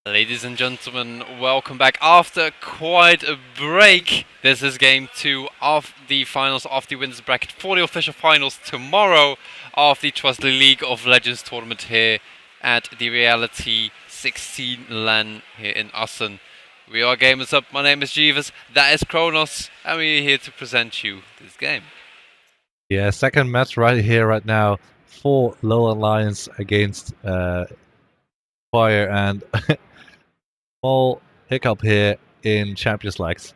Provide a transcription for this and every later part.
Ladies and gentlemen, welcome back after quite a break. This is game 2 of the finals of the winners bracket for the official finals tomorrow of the Trustly League of Legends tournament here at the Reality 16 LAN here in Assen. We are Gamershub. My name is Gevous, that is Kronos, and we're here to present you this game. Yeah, second match right here, right now, for LowLandLions against Fire, and small hiccup here in Champions Leagues.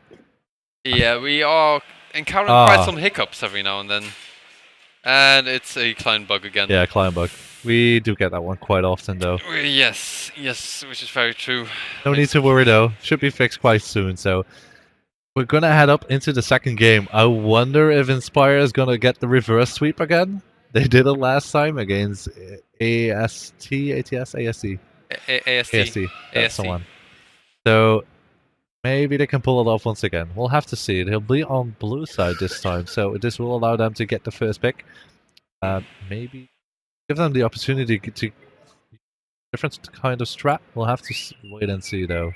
Yeah, we are encountering quite some hiccups every now and then. And it's a client bug again. Yeah, client bug. We do get that one quite often, though. Yes, which is very true. No need to worry, though. Should be fixed quite soon, so we're gonna head up into the second game. I wonder if 1nspire is gonna get the reverse sweep again. They did it last time against AST. That's the one. So maybe they can pull it off once again. We'll have to see it. He'll be on blue side this time, so this will allow them to get the first pick. Maybe give them the opportunity to different kind of strat. We'll have to wait and see, though.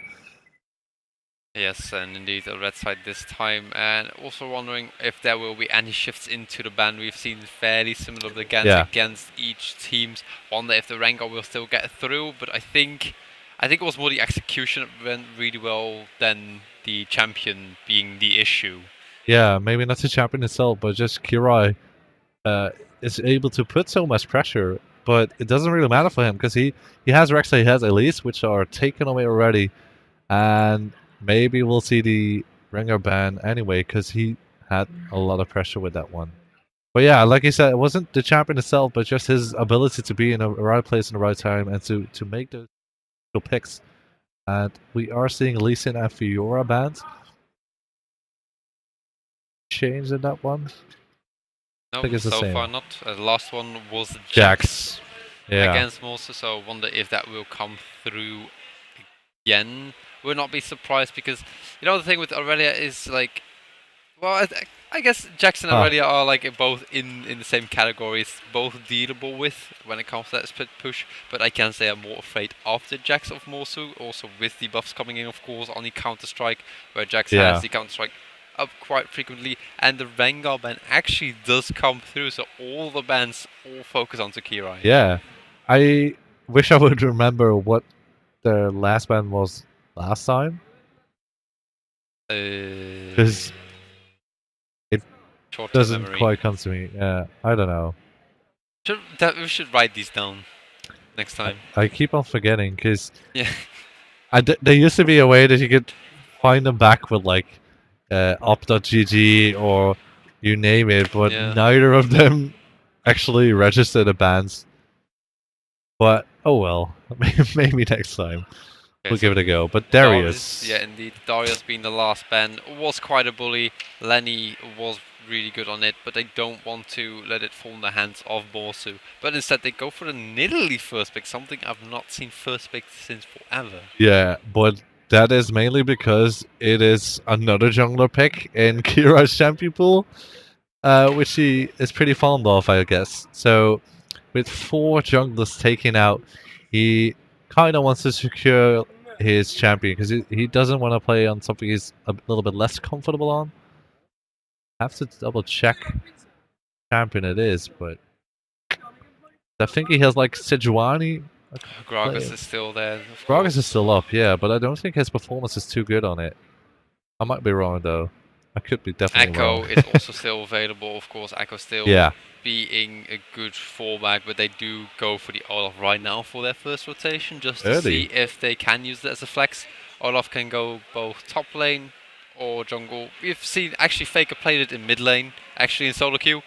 Yes, and indeed the red side this time, and also wondering if there will be any shifts into the ban. We've seen fairly similar against each teams. Wonder if the Rengar will still get through, but I think it was more the execution that went really well than the champion being the issue. Yeah, maybe not the champion itself, but just Gerard is able to put so much pressure, but it doesn't really matter for him because he has Rexa, he has Elise, which are taken away already, and maybe we'll see the Rengar ban anyway because he had a lot of pressure with that one. But yeah, like you said, it wasn't the champion itself, but just his ability to be in the right place in the right time and to make those picks. And we are seeing Lee Sin and Fiora banned. Change in that one? No, I think it's the so same. far not. The last one was Jax. Yeah. Against Morse, so I wonder if that will come through again. Would not be surprised because, you know, the thing with Aurelia is like, well, I guess Jax and Aurelia are like both in the same categories, both dealable with when it comes to that split push, but I can say I'm more afraid of the Jax of Morsu, also with the buffs coming in, of course, on the Counter-Strike, where Jax has the Counter-Strike up quite frequently, and the Rengar ban actually does come through, so all the bans all focus on Kirai. Yeah, I wish I would remember what the last ban was last time. Because it doesn't quite come to me. Yeah, I don't know. We should write these down next time. I keep on forgetting because there used to be a way that you could find them back with like op.gg or you name it, but neither of them actually register the bans. But oh well, maybe next time. We'll give it a go. But Darius. Yeah, indeed. Darius being the last ban was quite a bully. Lenny was really good on it, but they don't want to let it fall in the hands of Borsu. But instead they go for the Nidalee first pick, something I've not seen first pick since forever. Yeah, but that is mainly because it is another jungler pick in Kira's champion pool, which he is pretty fond of, I guess. So with 4 junglers taken out, he kind of wants to secure his champion because he doesn't want to play on something he's a little bit less comfortable on. I have to double check champion it is, but I think he has like Sejuani. Gragas is still there. Gragas is still up, yeah, but I don't think his performance is too good on it. I might be wrong though. I could be definitely wrong. Echo is also still available, of course. Echo still being a good fallback, but they do go for the Olaf right now for their first rotation, just to see if they can use it as a flex. Olaf can go both top lane or jungle. We've seen actually Faker played it in mid lane, actually in solo queue.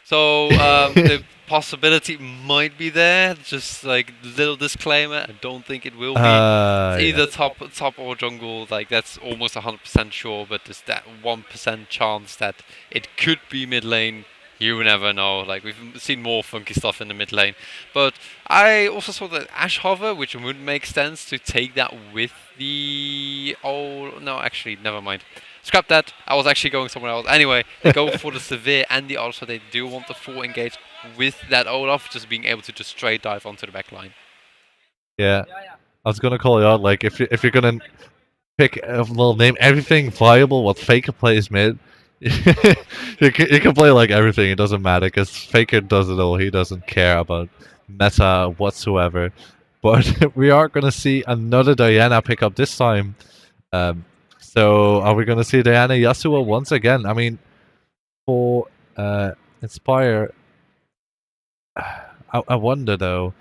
So the possibility might be there. Just like little disclaimer, I don't think it will be. Either top or jungle. Like that's almost 100% sure, but there's that 1% chance that it could be mid lane. You never know. Like we've seen more funky stuff in the mid lane, but I also saw that Ash Hover, which would make sense to take that with the. Oh no, actually, never mind. Scrap that. I was actually going somewhere else. Anyway, they go for the Severe and the Olaf, so they do want the full engage with that Olaf, just being able to just straight dive onto the back line. Yeah. I was gonna call you out. Like if you're gonna pick, well, name everything viable what Faker plays mid. You can play like everything. It doesn't matter because Faker does it all. He doesn't care about meta whatsoever. But we are gonna see another Diana pick up this time. Um, so are we gonna see Diana Yasuo once again? I mean, for Inspire, I wonder though.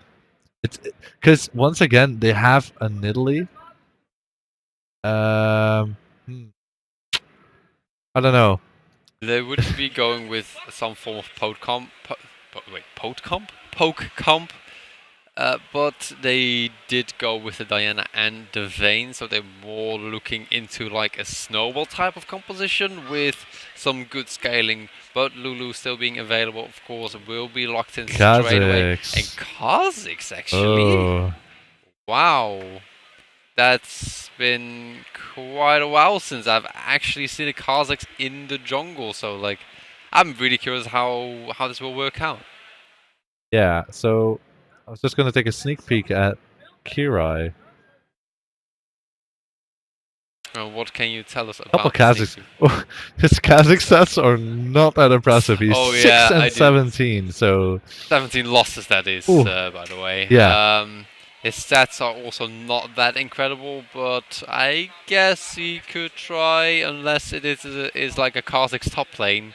It's because once again they have a Nidalee. Um, hmm, I don't know. They would be going with some form of poke comp. Poke comp. But they did go with the Diana and the Vayne, so they're more looking into like a snowball type of composition with some good scaling. But Lulu still being available, of course, will be locked in straight away. And Kha'Zix, actually. Oh. Wow. That's been quite a while since I've actually seen a Kha'Zix in the jungle, so like, I'm really curious how this will work out. Yeah, so I was just gonna take a sneak peek at Kirai. What can you tell us Couple about Kha'Zix. His Kha'Zix stats are not that impressive. He's 6 and 17, so 17 losses, that is, by the way. Yeah. His stats are also not that incredible, but I guess he could try, unless it is like a Kha'Zix top lane,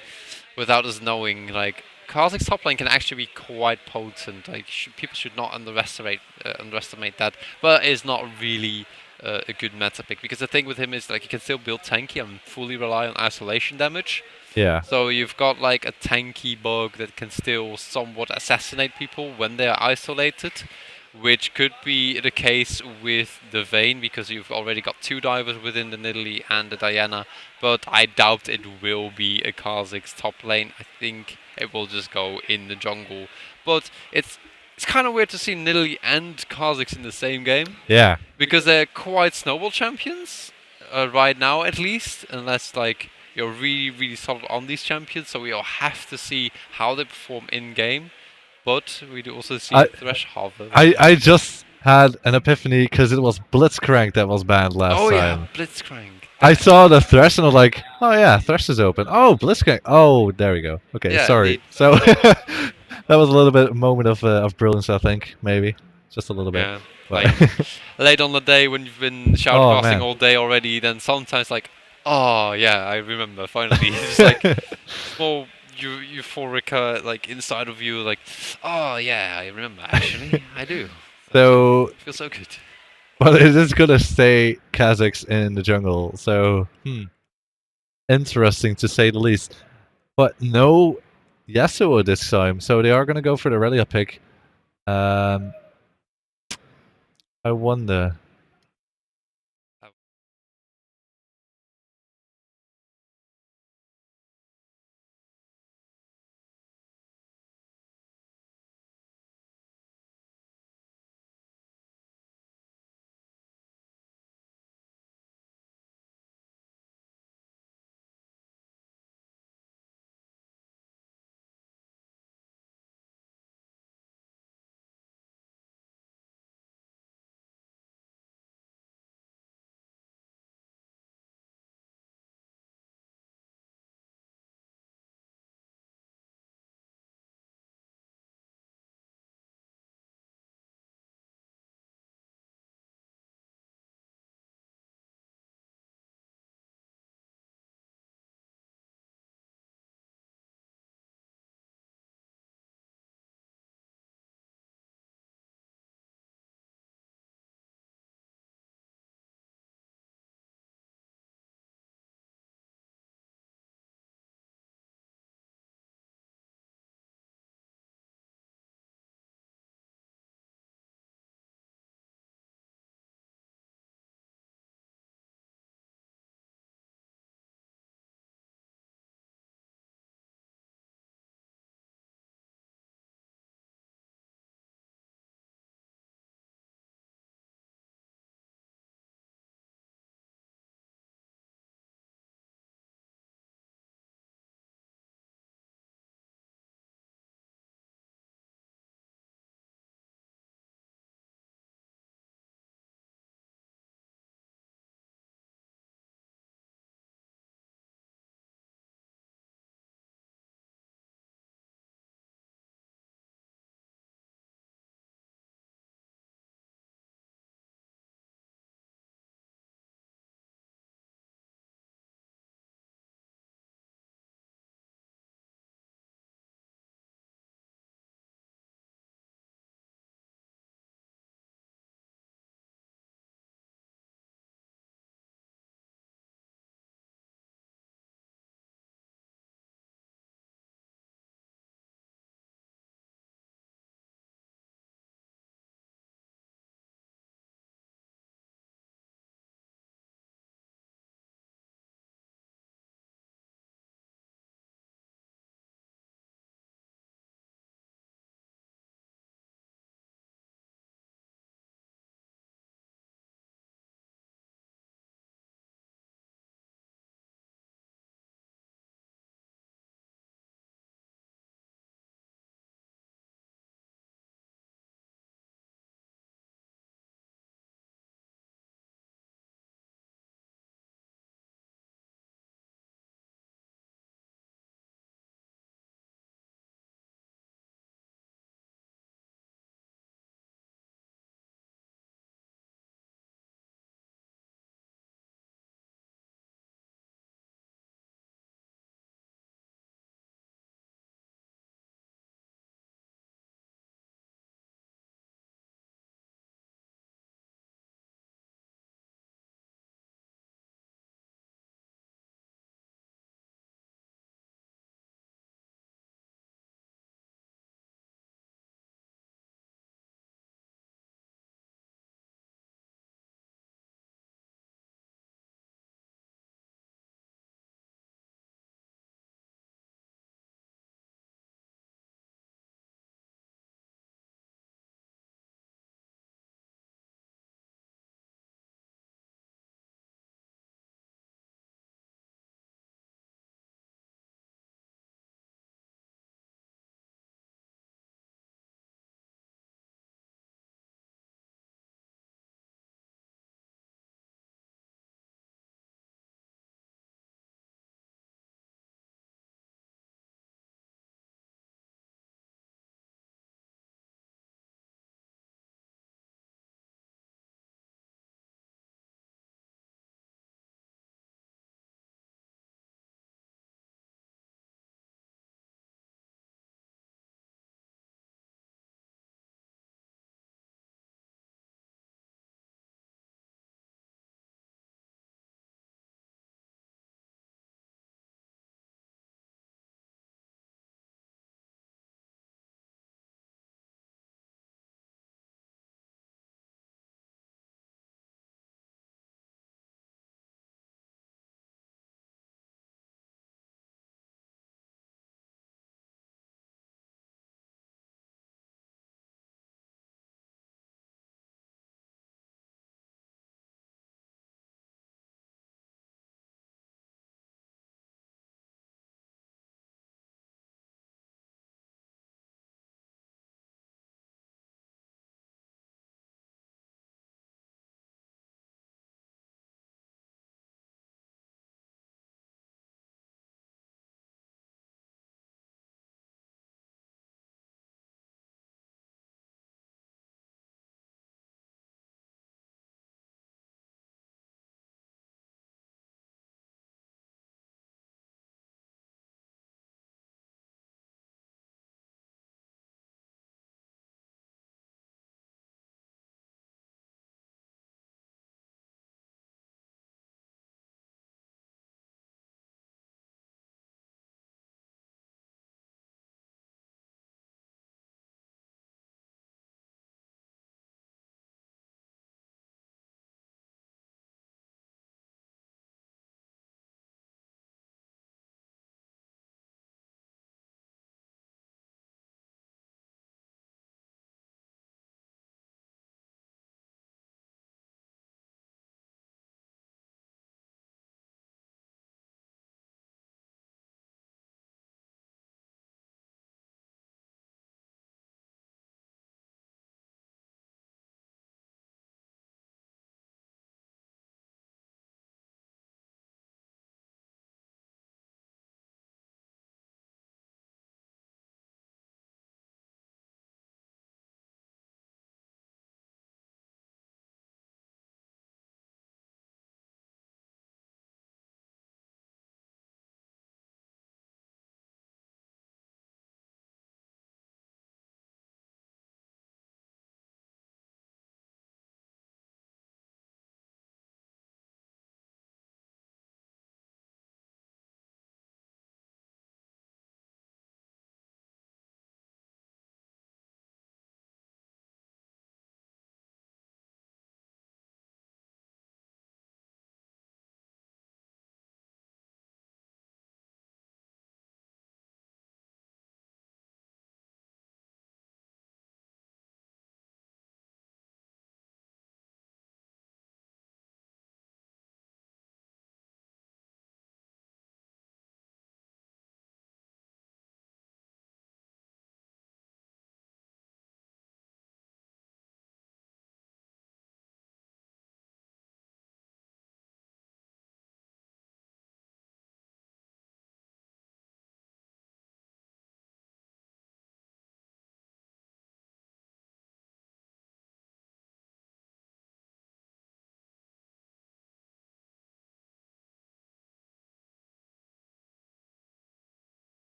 without us knowing. Like, Kha'Zix top lane can actually be quite potent. Like, people should not underestimate that, but it's not really a good meta pick, because the thing with him is like he can still build tanky and fully rely on isolation damage. Yeah. So you've got like a tanky bug that can still somewhat assassinate people when they are isolated, which could be the case with the Vayne, because you've already got 2 divers within the Nidalee and the Diana, but I doubt it will be a Kha'Zix top lane. I think it will just go in the jungle. But it's kind of weird to see Nidalee and Kha'Zix in the same game. Yeah. Because they're quite snowball champions, right now at least, unless like you're really, really solid on these champions, so we'll have to see how they perform in-game. But we do also see Thresh Harvard. I just had an epiphany because it was Blitzcrank that was banned last time. Oh yeah, Blitzcrank. I saw the Thresh and I was like, oh yeah, Thresh is open. Oh, Blitzcrank. Oh, there we go. Okay, yeah, sorry. So that was a little bit of moment of brilliance, I think, maybe. Just a little bit. Yeah. Like, late on the day when you've been shoutcasting all day already, then sometimes like, oh yeah, I remember, finally. It's like small euphoric like inside of you, like, oh yeah, I remember, actually. I do. So it feels so good. But it is gonna stay Kha'Zix in the jungle, so interesting to say the least. But no Yasuo this time, so they are gonna go for the Relia pick. I wonder.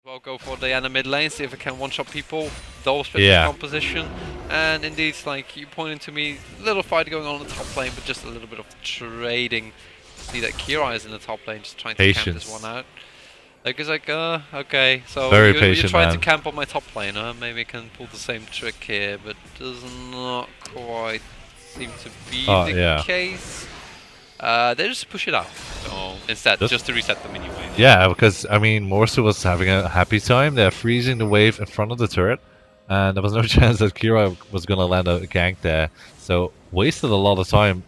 Well, go for Diana mid lane, see if it can one-shot people, double split the composition, and indeed, like you pointed to me, little fight going on in the top lane, but just a little bit of trading. See that Kira is in the top lane, just trying to camp this one out. Like it's like, okay, so you're trying to camp on my top lane, maybe I can pull the same trick here, but does not quite seem to be the case. They just push it out. So instead, just to reset the minion wave. Yeah, because I mean, Morsu was having a happy time. They're freezing the wave in front of the turret, and there was no chance that Kira was gonna land a gank there. So wasted a lot of time.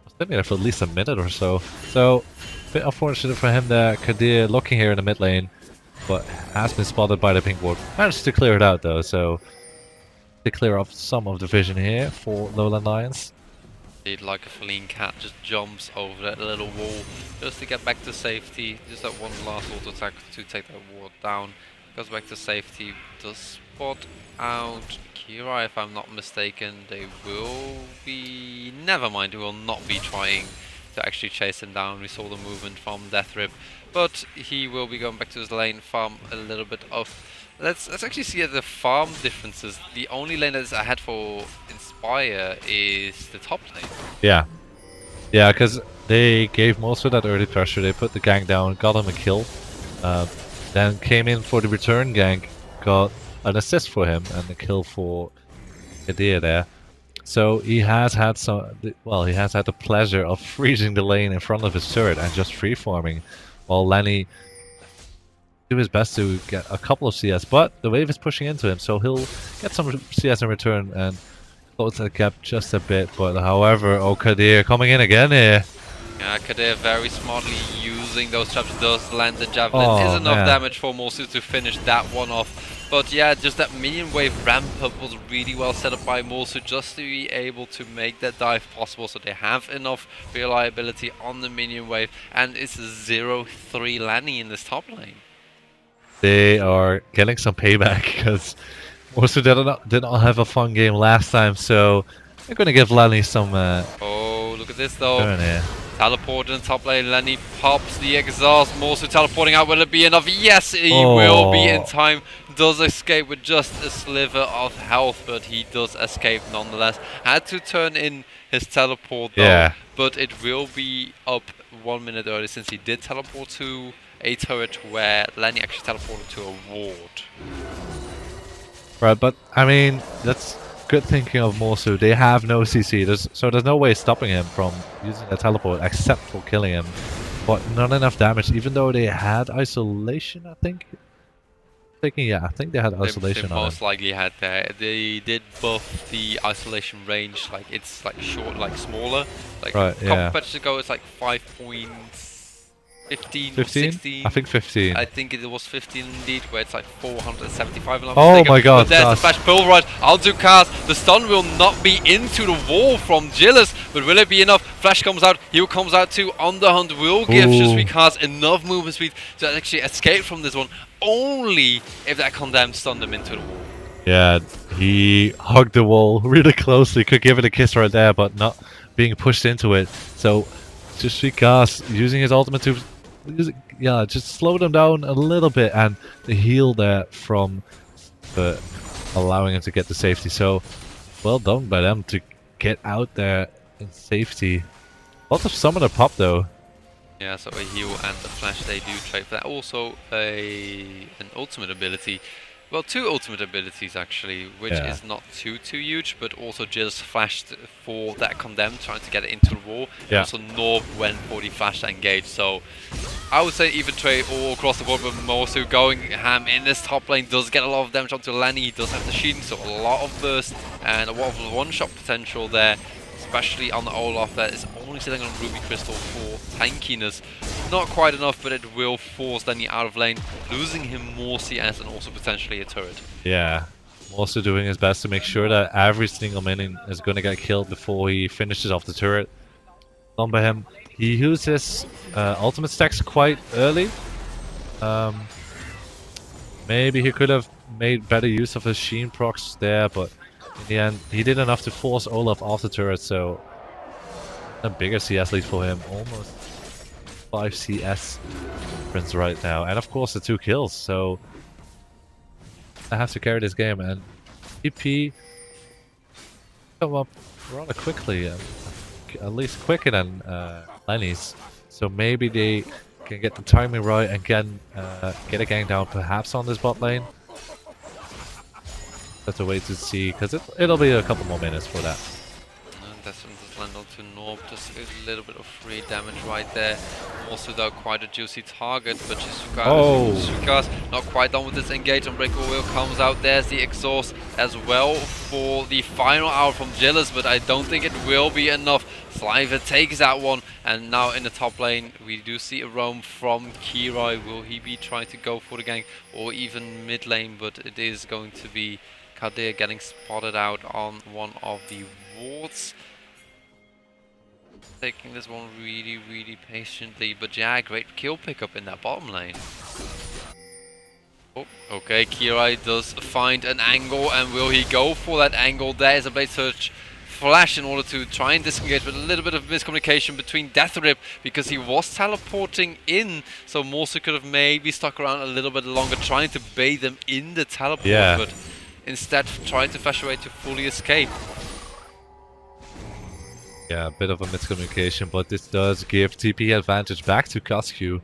Spent there for at least a minute or so. So a bit unfortunate for him there. Kadir looking here in the mid lane, but has been spotted by the pink ward. Managed to clear it out though. So to clear off some of the vision here for LowLandLions. Like a fleeing cat, just jumps over that little wall just to get back to safety. Just that one last auto attack to take that ward down. Goes back to safety. Does spot out Kira, if I'm not mistaken. They will be... Never mind, they will not be trying to actually chase him down. We saw the movement from Deathrip. But he will be going back to his lane, farm a little bit of... Let's actually see the farm differences. The only lane that's ahead for 1nspire is the top lane. Yeah. Yeah, because they gave most of that early pressure. They put the gank down, got him a kill. Then came in for the return gank, got an assist for him and a kill for Kadir there. So he has had he has had the pleasure of freezing the lane in front of his turret and just free farming, while Lenny do his best to get a couple of CS, but the wave is pushing into him, so he'll get some CS in return and close the gap just a bit. But however, Kadir coming in again here. Yeah, Kadir very smartly using those traps, does land the javelin. Is enough damage for Morsu to finish that one off. But yeah, just that minion wave ramp up was really well set up by Morsu just to be able to make that dive possible, so they have enough reliability on the minion wave, and it's 0-3 landing in this top lane. They are getting some payback because Morsu did not have a fun game last time, so they're going to give Lenny some... oh, look at this though. Teleport in top lane, Lenny pops the exhaust, Morsu teleporting out, will it be enough? Yes, he will be in time. Does escape with just a sliver of health, but he does escape nonetheless. Had to turn in his teleport though, but it will be up 1 minute early since he did teleport to a turret where Lenny actually teleported to a ward. Right, but I mean, that's good thinking of Morsu. They have no CC, so there's no way stopping him from using a teleport except for killing him. But not enough damage, even though they had isolation, I think. I think they had isolation they most likely had that. They did buff the isolation range, like it's like short, like smaller. Like a couple patches ago, it's like 5.15 or 16. I think 15. I think it was 15 indeed, where it's like 475. Oh my god! But there's the flash pull right. I'll do cast. The stun will not be into the wall from Gillis, but will it be enough? Flash comes out. Heal comes out too. On the hunt will give Just enough movement speed to actually escape from this one. Only if that condemned stunned him into the wall. Yeah, he hugged the wall really closely. Could give it a kiss right there, but not being pushed into it. So just using his ultimate to just slow them down a little bit, and the heal there from allowing him to get the safety. So well done by them to get out there in safety. Lots of summoner pop though. Yeah, so a heal and a flash, they do trade for that. Also an ultimate ability. Well, two ultimate abilities actually, which is not too huge, but also just flashed for that condemn, trying to get it into the wall. Yeah. Also Norb when for the flash to engage. So I would say even trade all across the board, but Morsu going ham in this top lane does get a lot of damage onto Lenny. He does have the shielding, so a lot of burst and a lot of one-shot potential there. Especially on the Olaf that is only sitting on Ruby Crystal for tankiness. Not quite enough, but it will force Lenny out of lane, losing him more CS and also potentially a turret. Yeah, also doing his best to make sure that every single minion is going to get killed before he finishes off the turret. Done by him. He used his ultimate stacks quite early. Maybe he could have made better use of his Sheen procs there, but in the end, he did enough to force Olaf off the turret, so a bigger CS lead for him. Almost 5 CS difference right now. And of course the 2 kills, so have to carry this game, and TP come up rather quickly, at least quicker than Lenny's. So maybe they can get the timing right and get a gang down perhaps on this bot lane. That's a way to see, because it'll be a couple more minutes for that. That's from this land onto Norb, just a little bit of free damage right there. Also though quite a juicy target, but Jisuka's not quite done with this engage. Unbreakable Wheel comes out, there's the exhaust as well for the final hour from Gillis, but I don't think it will be enough. Sliver takes that one, and now in the top lane we do see a roam from Kirai. Will he be trying to go for the gank or even mid lane, but it is going to be Kadir getting spotted out on one of the wards. Taking this one really patiently, but yeah, great kill pickup in that bottom lane. Oh, okay, Kirai does find an angle, and will he go for that angle? There is a Blade Surge flash in order to try and disengage, but a little bit of miscommunication between Deathrip because he was teleporting in, so Morsu could have maybe stuck around a little bit longer trying to bait them in the teleport, but instead trying to flash away to fully escape. Yeah, a bit of a miscommunication, but this does give TP advantage back to Koskyu.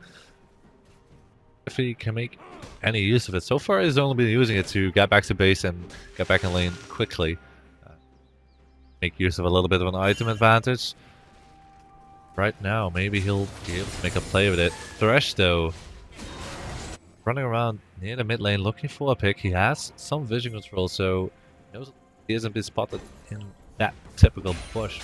If he can make any use of it. So far he's only been using it to get back to base and get back in lane quickly. Make use of a little bit of an item advantage. Right now, maybe he'll be able to make a play with it. Thresh though, running around near the mid lane looking for a pick. He has some vision control, so he knows he hasn't been spotted in that typical bush.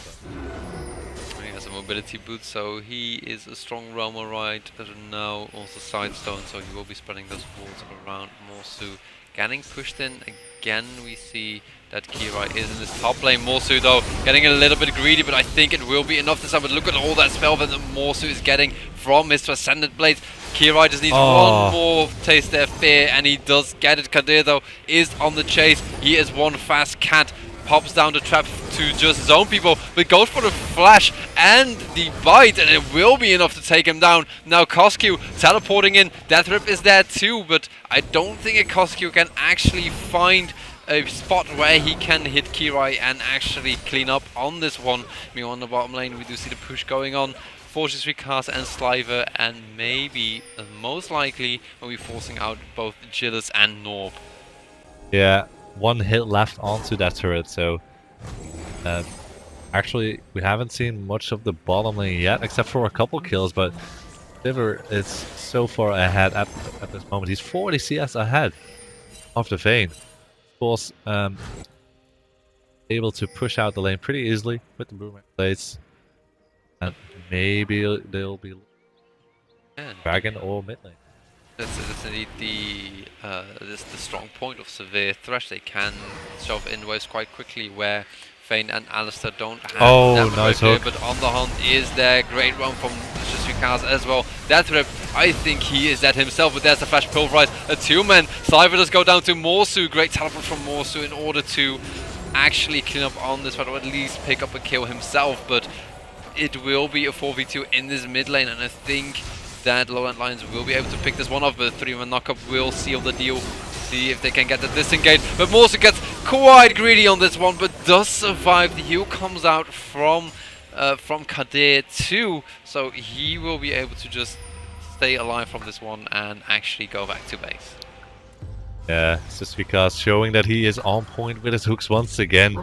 He has a mobility boot, so he is a strong roamer right now. Also side stone, so he will be spreading those walls around Morsu. Getting pushed in again, we see that Kirai is in this top lane. Morsu though getting a little bit greedy, but I think it will be enough this time. But look at all that spell that Morsu is getting from his Transcendent Blades. Kirai just needs one more taste their fear, and he does get it. Kadir though is on the chase. He is one fast cat. Pops down the trap to just zone people, but goes for the flash and the bite, and it will be enough to take him down. Now Koskyu teleporting in. Deathrip is there too, but I don't think a Koskyu can actually find a spot where he can hit Kirai and actually clean up on this one. Meanwhile, on the bottom lane, we do see the push going on. Fortress Recast and Sliver, and maybe, most likely, we'll be forcing out both Gillis and Norb. Yeah. One hit left onto that turret, so actually we haven't seen much of the bottom lane yet, except for a couple kills, but Sliver is so far ahead at this moment. He's 40 CS ahead of the Fayan. Of course, able to push out the lane pretty easily with the Boomerang Blades, and maybe they'll be Dragon or mid lane. That's indeed the strong point of Severe Thresh. They can shove in waves quite quickly, where Fayan and Alistair don't have that nice hook. hook. But on the hunt is there. Great run from Shishikaz as well. Deathrip, I think he is that himself, but there's the flash pulverize. A two-man. Sliver does go down to Morsu. Great teleport from Morsu in order to actually clean up on this fight, or at least pick up a kill himself. But it will be a 4v2 in this mid lane, and I think that LowLandLions will be able to pick this one off, but the 3-man knockup will seal the deal. See if they can get the disengage. But Morsu gets quite greedy on this one, but does survive. The heal comes out from Kadir too, so he will be able to just stay alive from this one and actually go back to base. Yeah, it's just because showing that he is on point with his hooks once again.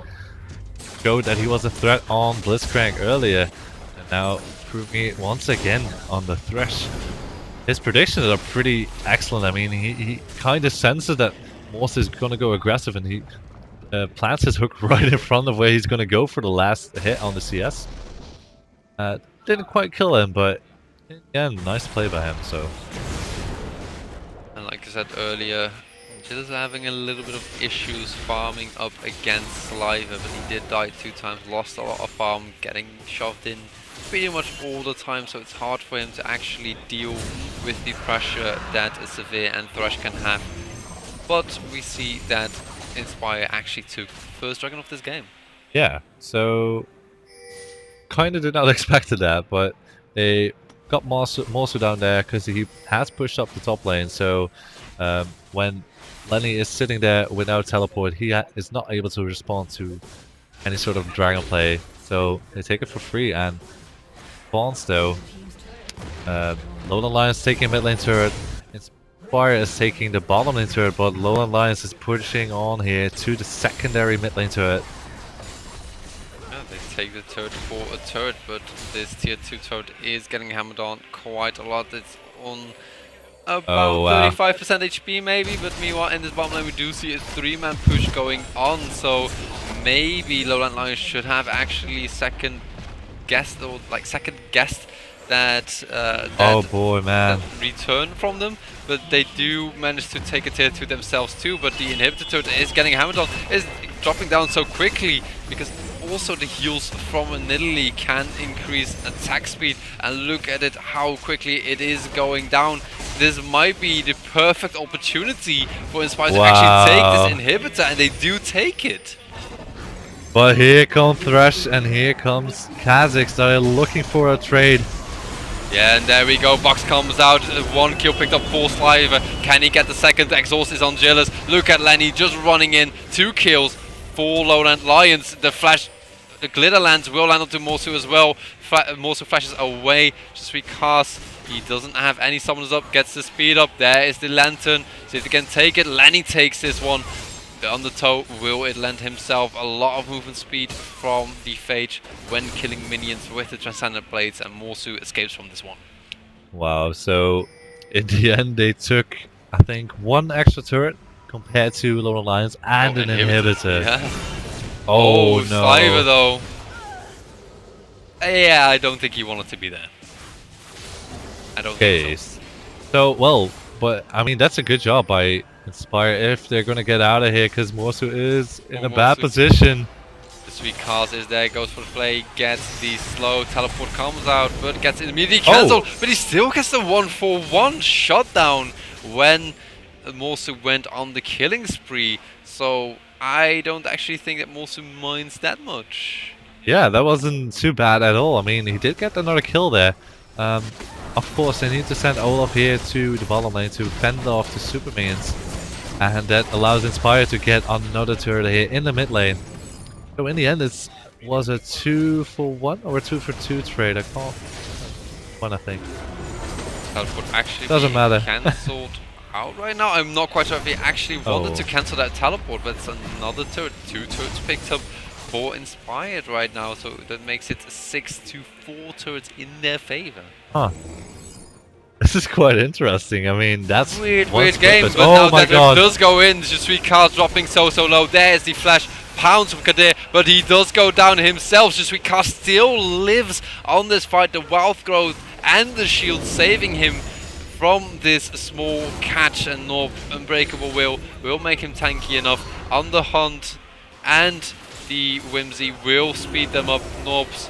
Showed that he was a threat on Blitzcrank earlier, and now proving it once again on the Thresh. His predictions are pretty excellent. I mean, he kind of senses that Morse is going to go aggressive, and he plants his hook right in front of where he's going to go for the last hit on the CS. Didn't quite kill him, but again, nice play by him. So, and like I said earlier, Gillis having a little bit of issues farming up against Sliver, but he did die 2 times, lost a lot of farm, getting shoved in pretty much all the time, so it's hard for him to actually deal with the pressure that a Severe and Thresh can have. But we see that 1nspire actually took first dragon of this game. Yeah, so kind of did not expect that, but they got Morsu down there because he has pushed up the top lane, so When Lenny is sitting there without teleport, he is not able to respond to any sort of dragon play. So they take it for free, and Spawns though. LowLandLions taking mid lane turret. Inspire is taking the bottom lane turret, but LowLandLions is pushing on here to the secondary mid lane turret. Yeah, they take the turret for a turret, but this tier 2 turret is getting hammered on quite a lot. It's on about 35% HP maybe, but meanwhile in this bottom lane we do see a 3-man push going on, so maybe LowLandLions should have actually second guessed that oh boy, man, that return from them, but they do manage to take a tier 2 themselves too. But the inhibitor turret is getting hammered on, is dropping down so quickly, because also the heals from Nidalee can increase attack speed, and look at it how quickly it is going down. This might be the perfect opportunity for Inspire to actually take this inhibitor, and they do take it. But here comes Thresh, and here comes Kha'Zix. They're looking for a trade. Yeah, and there we go. Box comes out. 1 kill picked up for Sliver. Can he get the second? The exhaust is on Jealous. Look at Lenny just running in. 2 kills for LowLandLions. The flash, the glitter lands will land onto Morsu as well. Morsu flashes away. Just recast. He doesn't have any summoners up. Gets the speed up. There is the lantern. See if they can take it. Lenny takes this one. On the toe, will it lend himself a lot of movement speed from the Phage when killing minions with the Transcendent Blades, and Morsu escapes from this one. Wow, so in the end they took, I think, 1 extra turret compared to LowLandLions and an inhibitor. Yeah. Oh no. Sliver though. Yeah, I don't think he wanted to be there. I don't think so. So, well, but I mean, that's a good job by Inspire if they're going to get out of here, because Morsu is in a bad position. The sweet cast is there, goes for the play, gets the slow, teleport comes out, but gets it immediately cancelled. But he still gets the 1-for-1 shutdown when Morsu went on the killing spree. So I don't actually think that Morsu minds that much. Yeah, that wasn't too bad at all. I mean, he did get another kill there. Of course, they need to send Olaf here to the bottom lane to fend off the super minions. And that allows Inspire to get another turret here in the mid lane. So in the end, it was a 2-for-1 or a 2-for-2 trade. I can't. One, I think. That would actually doesn't matter. Cancelled out right now. I'm not quite sure if he actually wanted to cancel that teleport, but it's another turret. 2 turrets picked up for Inspired right now, so that makes it 6-4 turrets in their favor. Huh. This is quite interesting. I mean, that's weird game, but now that it does go in, just 3 cards dropping so low. There's the flash, pounds from Kadir, but he does go down himself. Just Cast still lives on this fight. The wealth growth and the shield saving him from this small catch, and Norb Unbreakable will make him tanky enough on the hunt, and the Whimsy will speed them up. Norb's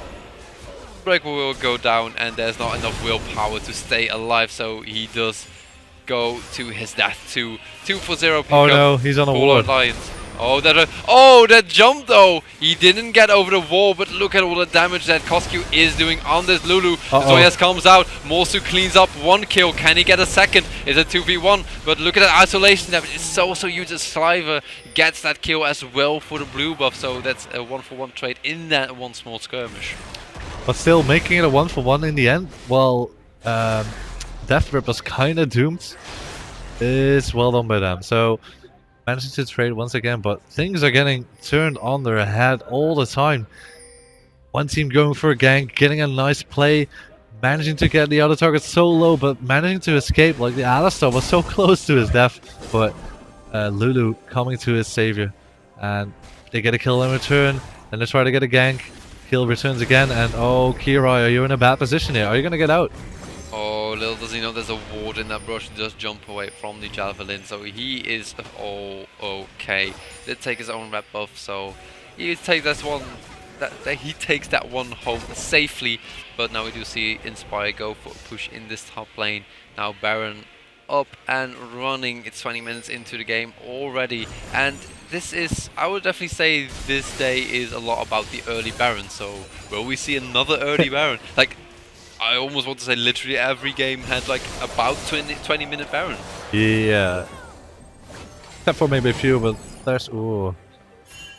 Unbreakable will go down, and there's not enough willpower to stay alive, so he does go to his death. 2-for-0 pick oh no, he's on a ward. Oh, that jump though! He didn't get over the wall, but look at all the damage that Coscu is doing on this Lulu. Zoyas comes out, Morsu cleans up 1 kill. Can he get a second? It's a 2v1, but look at that isolation damage. It's so huge. Sliver gets that kill as well for the blue buff, so that's a 1-for-1 trade in that one small skirmish. But still, making it a 1-for-1 in the end, well, Death Grip was kind of doomed. It's well done by them. So, managing to trade once again, but things are getting turned on their head all the time. One team going for a gank, getting a nice play, managing to get the other target so low, but managing to escape. Like the Alistar was so close to his death, but Lulu coming to his savior, and they get a kill in return, and they try to get a gank. Kill returns again, and oh, Kirai, are you in a bad position here? Are you gonna get out? Oh, little does he know there's a ward in that brush and just jump away from the Javelin, so he is all okay. Did take his own rep buff, so he takes this one. He takes that one home safely, but now we do see Inspire go for a push in this top lane. Now Baron up and running. It's 20 minutes into the game already, and this is, I would definitely say this day is a lot about the early Baron. So will we see another early Baron? Like, I almost want to say literally every game had like about 20-minute Baron. Yeah, Except for maybe a few, but there's... Ooh.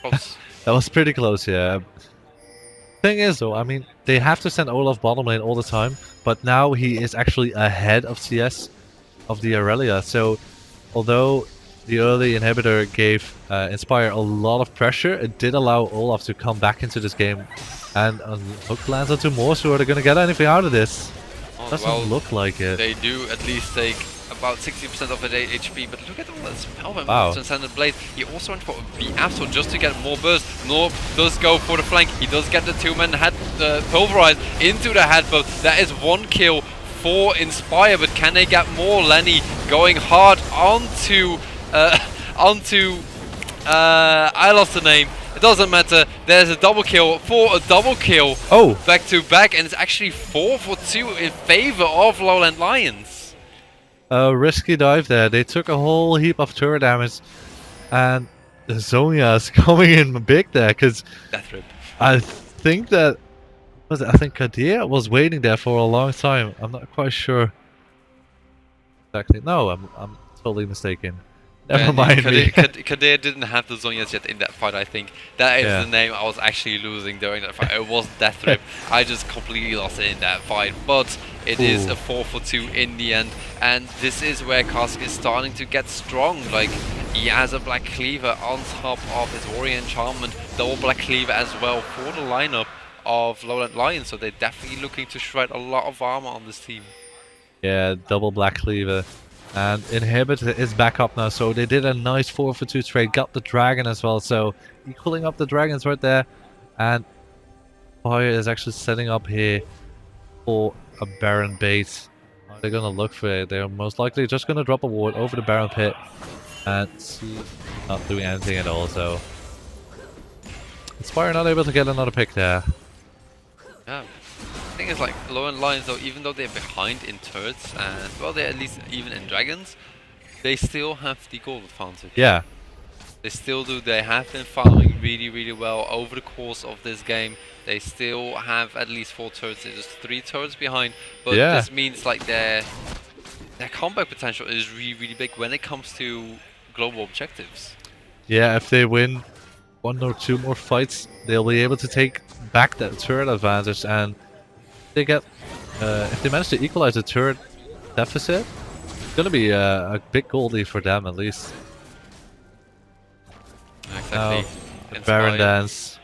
Close. That was pretty close, yeah. Thing is, though, I mean, they have to send Olaf bottom lane all the time, but now he is actually ahead of CS of the Aurelia. So, although the early inhibitor gave Inspire a lot of pressure, it did allow Olaf to come back into this game. And hook lands onto Morsu. Are they going to get anything out of this? Oh, Doesn't look like it. They do at least take about 60% of their HP, but look at all that spell by Wow. Monster and Standard Blade. He also went for the Absol just to get more burst. Norb does go for the flank. He does get the 2-man head pulverized into the headbutt. That is 1 kill for Inspire, but can they get more? Lenny going hard onto I lost the name. It doesn't matter. There's a double kill for a double kill. Oh, back to back, and it's actually 4 for 2 in favor of LowLandLions. Risky dive there. They took a whole heap of turret damage, and Zonia's coming in big there because Death rip. I think that I think Kadir was waiting there for a long time. I'm not quite sure exactly. No, I'm totally mistaken. Never mind. Kadir didn't have the Zonias yet in that fight, I think. That is the name I was actually losing during that fight. It was Death Rip. I just completely lost it in that fight. But it is a 4 for 2 in the end. And this is where Kask is starting to get strong. Like, he has a Black Cleaver on top of his Warrior Enchantment. Double Black Cleaver as well for the lineup of LowLandLions. So they're definitely looking to shred a lot of armor on this team. Yeah, double Black Cleaver. And Inhibit is back up now, so they did a nice 4 for 2 trade, got the Dragon as well, so equaling up the Dragons right there. And Fire is actually setting up here for a Baron bait. They're going to look for it. They're most likely just going to drop a ward over the Baron pit and see not doing anything at all, so Inspire not able to get another pick there. Yeah. The thing is, like, LowLandLions, though, even though they're behind in turrets and, well, they're at least even in dragons, they still have the gold advantage. Yeah. They still do. They have been farming really, really well over the course of this game. They still have at least 4 turrets. They're just 3 turrets behind. But this means, like, their comeback potential is really, really big when it comes to global objectives. Yeah, if they win 1 or 2 more fights, they'll be able to take back that turret advantage, and they get if they manage to equalize the turret deficit, it's gonna be a big goal lead for them at least. Exactly. The Baron dance.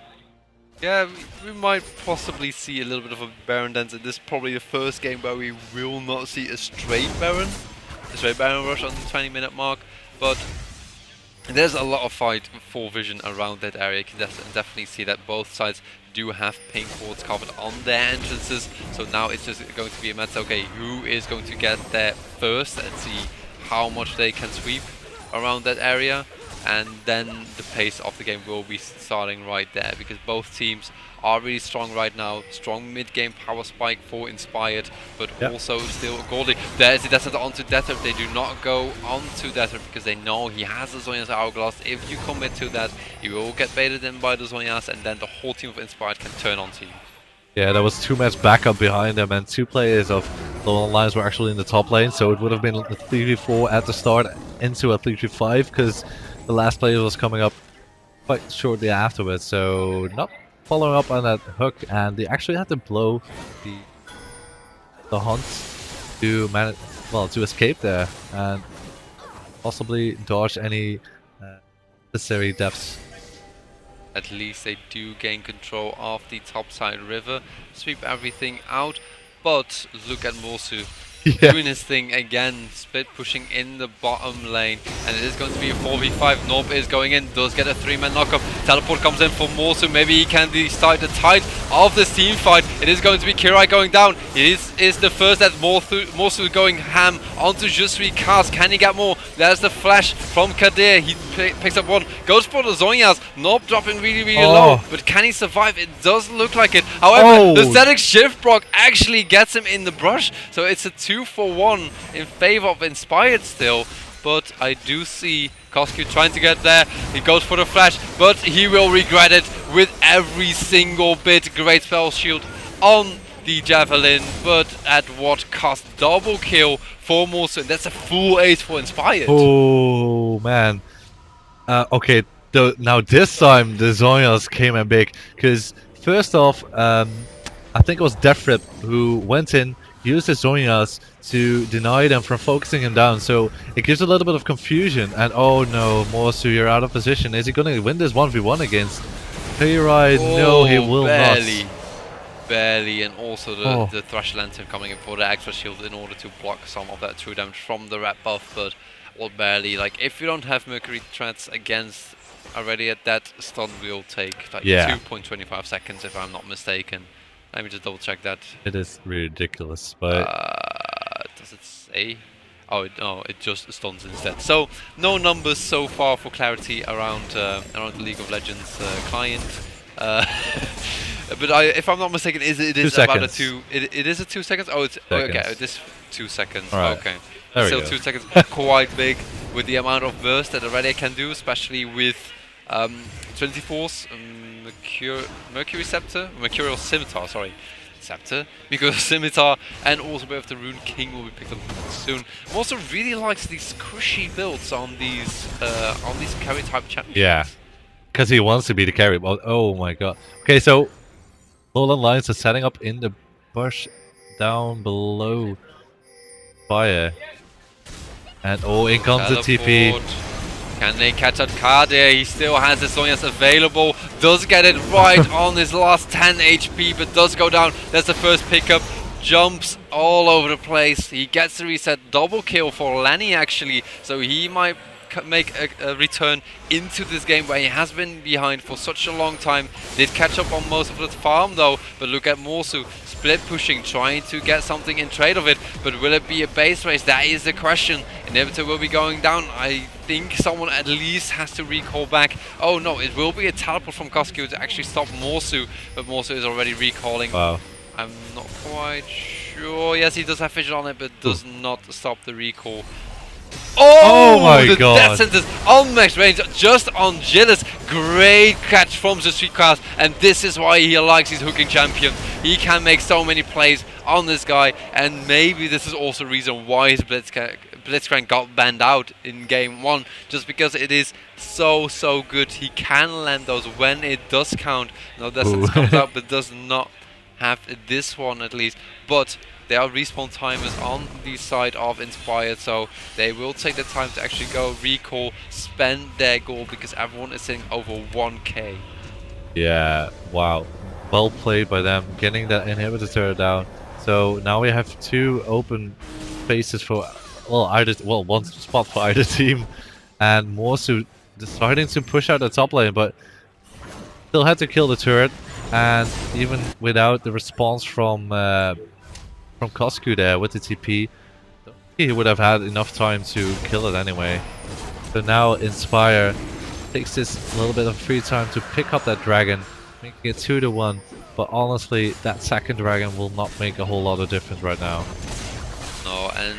Yeah, we might possibly see a little bit of a Baron dance, and this is probably the first game where we will not see a straight Baron rush on the 20-minute mark, but there's a lot of fight for vision around that area. You can definitely see that both sides do have pink wards covered on their entrances. So now it's just going to be a matter, okay, who is going to get there first and see how much they can sweep around that area. And then the pace of the game will be starting right there, because both teams are really strong right now. Strong mid-game power spike for Inspired, but also still Goldie. There's the Death Hunter onto Death Hunter. They do not go onto Death Hunter because they know he has the Zonia's Hourglass. If you commit to that, you will get baited in by the Zonia's, and then the whole team of Inspired can turn onto you. Yeah, there was 2 match backup behind them, and 2 players of LowLandLions were actually in the top lane, so it would have been a 3v4 at the start into a 3v5, because the last player was coming up quite shortly afterwards, so not following up on that hook, and they actually had to blow the hunt to manage, well, to escape there and possibly dodge any necessary deaths. At least they do gain control of the topside river, sweep everything out, but look at Morsu. Doing his thing again, split pushing in the bottom lane, and it is going to be a 4v5. Norb is going in, does get a 3-man knockup. Teleport comes in for Morsu, maybe he can decide the tide of this team fight. It is going to be Kirai going down. It is the first that Morsu going ham onto Jusui Cast. Can he get more? There's the flash from Kadir, he picks up one, goes for the Zonias. Norb dropping really, really low, but can he survive? It does look like it. However, the static shift proc actually gets him in the brush, so it's a 2-for-1 in favor of Inspired still, but I do see Kosku trying to get there. He goes for the flash, but he will regret it with every single bit. Great spell shield on the Javelin, but at what cost? Double kill for Morsu, and that's a full ace for Inspired. Oh man, Okay, now this time the Zonias came in big, because first off, I think it was Defrip who went in, used the Zonias to deny them from focusing him down, so it gives a little bit of confusion, and oh no, Morsu, you're out of position. Is he going to win this 1v1 against Gerard? No, he will barely. not. Barely, and also the Thrash Lantern coming in for the extra shield in order to block some of that true damage from the red buff, but well, barely. Like, if you don't have Mercury Threats against already at that, stun will take like 2.25 seconds if I'm not mistaken. Let me just double check that. It is ridiculous, but does it say? Oh no, it just stuns instead. So no numbers so far for clarity around around the League of Legends client. But if I'm not mistaken, it is about a 2. It is a 2 seconds. Oh, it's okay. It is 2 seconds. Right. Okay, there still 2 seconds. Quite big with the amount of burst that already can do, especially with 24's Mercury Scepter, Mercurial Scimitar. Sorry, Scepter, Mercurial Scimitar, and also with the Rune King will be picked up soon. I'm also really likes these squishy builds on these carry type champions. Yeah. Because he wants to be the carry. Oh my god. Okay, so LowLandLions are setting up in the bush down below Fire. And oh, in comes the TP. Can they catch that card there? He still has his Zonias available. Does get it right on his last 10 HP, but does go down. That's the first pickup. Jumps all over the place. He gets the reset. Double kill for Lenny actually. So he might make a return into this game where he has been behind for such a long time. Did catch up on most of the farm though, but look at Morsu split pushing, trying to get something in trade of it, but will it be a base race? That is the question. Inhibitor will be going down. I think someone at least has to recall back. Oh no, it will be a teleport from Koskyu to actually stop Morsu, but Morsu is already recalling. Wow. I'm not quite sure. Yes, he does have vision on it, but does not stop the recall. Oh my god! Death sentence on max range, just on Gillis. Great catch from the street cast, and this is why he likes his hooking champion. He can make so many plays on this guy, and maybe this is also the reason why his Blitzcrank got banned out in game 1, just because it is so good. He can land those when it does count. No, Death sentence comes out, but does not have this one at least. But there are respawn timers on the side of 1nspire, so they will take the time to actually go recall, spend their gold, because everyone is sitting over 1k. Yeah, wow. Well played by them, getting that inhibitor turret down. So now we have 2 open spaces for, well, 1 spot for either team. And Morsu deciding to push out the top lane, but still had to kill the turret. And even without the response from Koskyu there with the TP, he would have had enough time to kill it anyway. So now 1nspire takes this little bit of free time to pick up that dragon, making it 2-1. But honestly, that second dragon will not make a whole lot of difference right now. No, and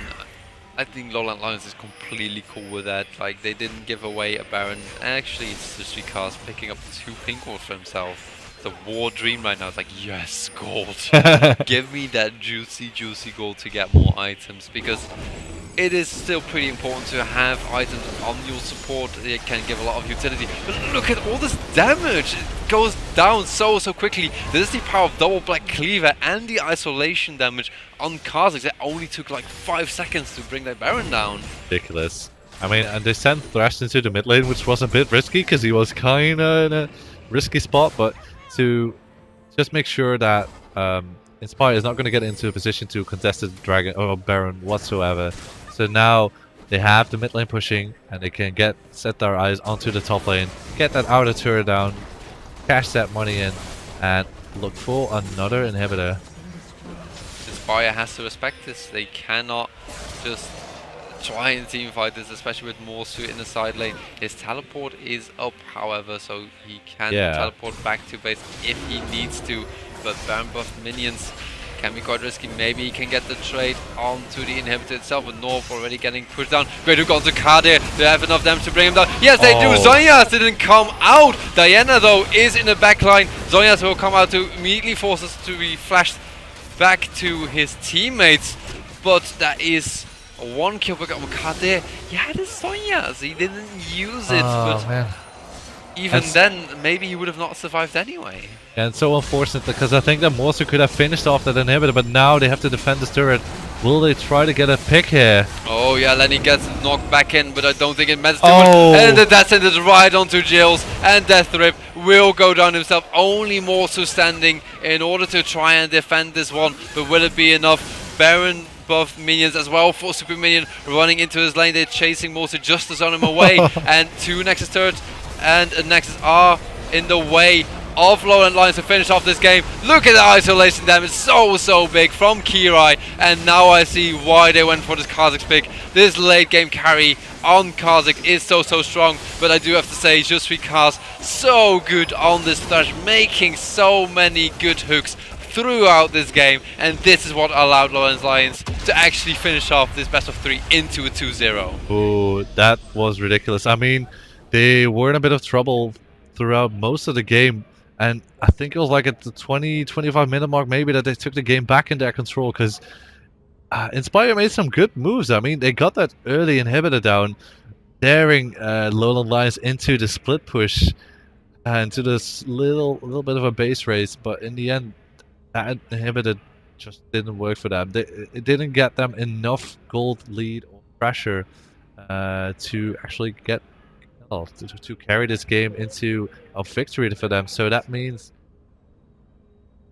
I think LowLandLions is completely cool with that. Like, they didn't give away a Baron. Actually, it's the Streetcast picking up 2 pink orbs for himself. The war dream right now is like, yes, gold. Give me that juicy gold to get more items, because it is still pretty important to have items on your support. It can give a lot of utility. But look at all this damage. It goes down so quickly. This is the power of double black cleaver and the isolation damage on Kha'Zix. It only took like 5 seconds to bring that Baron down. Ridiculous. I mean, and they sent Thrash into the mid lane, which was a bit risky because he was kind of in a risky spot, but to just make sure that 1nspire is not going to get into a position to contest the dragon or Baron whatsoever. So now they have the mid lane pushing, and they can set their eyes onto the top lane, get that outer turret down, cash that money in, and look for another inhibitor. 1nspire has to respect this. They cannot just try and teamfight this, especially with Morsu in the side lane. His teleport is up, however, so he can teleport back to base if he needs to. But Baron buff minions can be quite risky. Maybe he can get the trade onto the inhibitor itself, but North already getting pushed down. Great hook onto Kadir. They have enough damage to bring him down. Yes, they do. Zonias didn't come out. Diana, though, is in the back line. Zonias will come out to immediately force us to be flashed back to his teammates. But that is 1 kill per card there. He had his Sonyas, he didn't use it, but man. even then, maybe he would have not survived anyway. And it's so unfortunate because I think that Morsu could have finished off that inhibitor, but now they have to defend this turret. Will they try to get a pick here? Oh yeah, Lenny gets knocked back in, but I don't think it matters too Oh. much. And the death sentence right onto Jills, and Death Rip will go down himself. Only Morsu standing in order to try and defend this one, but will it be enough? Baron buff minions as well for Super Minion running into his lane. They're chasing Morsu just to zone him away, and 2 Nexus turrets and a Nexus are in the way of LowLandLions to finish off this game. Look at the isolation damage, so big from Kirai, and now I see why they went for this Kha'Zix pick. This late game carry on Kha'Zix is so strong, but I do have to say, Je suis Kha'Z so good on this Thresh, making so many good hooks throughout this game, and this is what allowed LowLandLions to actually finish off this best of 3 into a 2-0. Oh, that was ridiculous. I mean, they were in a bit of trouble throughout most of the game, and I think it was like at the 20-25 minute mark maybe that they took the game back in their control, because Inspire made some good moves. I mean, they got that early inhibitor down, daring LowLandLions into the split push and to this little bit of a base race, but in the end that inhibitor just didn't work for them. It didn't get them enough gold lead or pressure to actually get to carry this game into a victory for them. So that means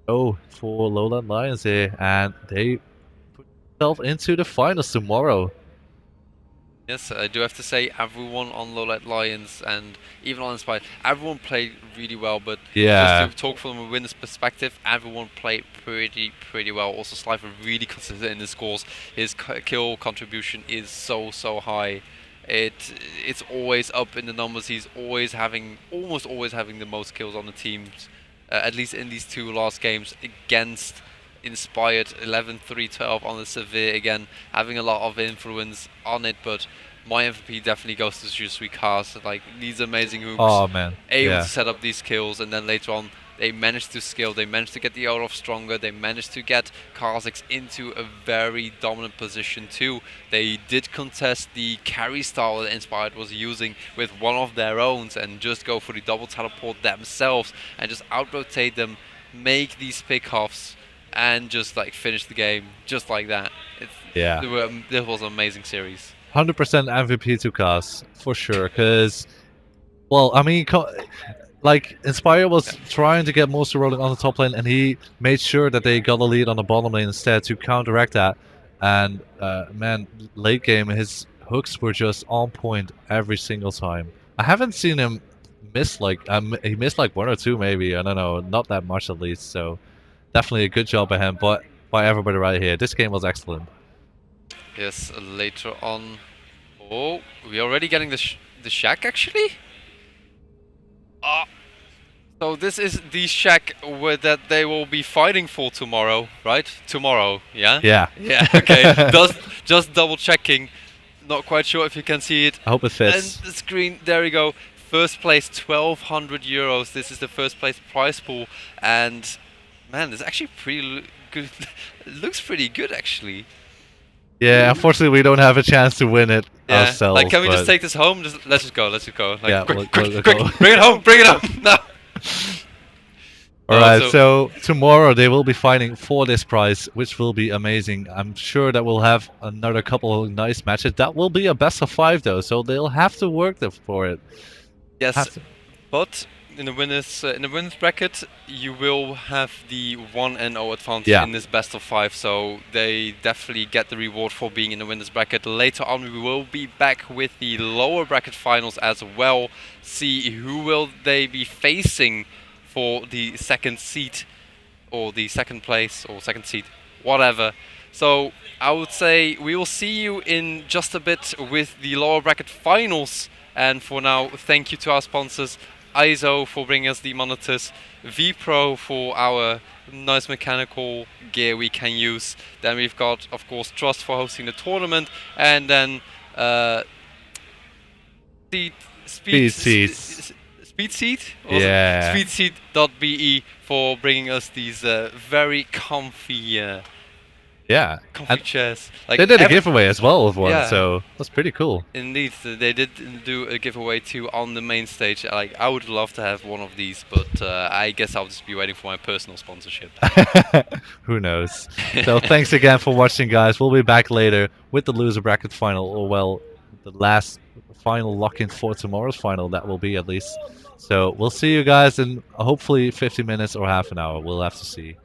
for LowLandLions here, and they put themselves into the finals tomorrow. Yes, I do have to say, everyone on LowLandLions and even on 1nspire, everyone played really well, but just to talk from a winner's perspective, everyone played pretty well. Also, Slifer really consistent in his scores. His kill contribution is so high. It's always up in the numbers. He's almost always having the most kills on the teams, at least in these 2 last games against Inspired. 11-3-12 on the Severe again, having a lot of influence on it, but my MVP definitely goes to Je suis Kha'Z. Like, these amazing hooks, able to set up these kills, and then later on they managed to scale, they managed to get the Olaf stronger, they managed to get Kha'Zix into a very dominant position too. They did contest the carry style that Inspired was using with one of their own and just go for the double teleport themselves and just out-rotate them, make these pick-offs, and just like finish the game just like that. This was an amazing series. 100% MVP to Kha'Zix for sure, because, well, I mean, like, Inspire was trying to get Morsu rolling on the top lane, and he made sure that they got a lead on the bottom lane instead to counteract that. And man, late game, his hooks were just on point every single time. I haven't seen him miss like he missed like 1 or 2 maybe. I don't know, not that much at least. So definitely a good job by him, but by everybody right here. This game was excellent. Yes, later on. Oh, we're already getting the shack actually. So this is the shack that they will be fighting for tomorrow, right? Tomorrow, yeah? Yeah, okay. Just double checking. Not quite sure if you can see it. I hope it fits. And the screen, there we go. First place, 1,200 euros. This is the first place prize pool. And man, it's actually pretty good. It looks pretty good actually. Yeah, unfortunately we don't have a chance to win it ourselves. Like, can we just take this home? Let's just go. Like, yeah, quick, quick, bring it home. No. Alright, so tomorrow they will be fighting for this prize, which will be amazing. I'm sure that we'll have another couple of nice matches. That will be a best of 5 though, so they'll have to work for it. Yes, but in the winners bracket, you will have the 1-0 advantage in this best of 5, so they definitely get the reward for being in the winners bracket. Later on, we will be back with the lower bracket finals as well. See who will they be facing for the second seat, or the second place, or second seat, whatever. So I would say we will see you in just a bit with the lower bracket finals. And for now, thank you to our sponsors, ISO for bringing us the monitors, V-Pro for our nice mechanical gear we can use. Then we've got, of course, Trust for hosting the tournament, and then Speedseat.be for bringing us these very comfy Yeah. Comfy chairs. Like, they did a giveaway as well with one, yeah. So that's pretty cool. Indeed, they did do a giveaway too on the main stage. Like, I would love to have one of these, but I guess I'll just be waiting for my personal sponsorship. Who knows? So thanks again for watching, guys. We'll be back later with the loser bracket final, or well, the last final lock-in for tomorrow's final. That will be, at least. So we'll see you guys in hopefully 50 minutes or half an hour. We'll have to see.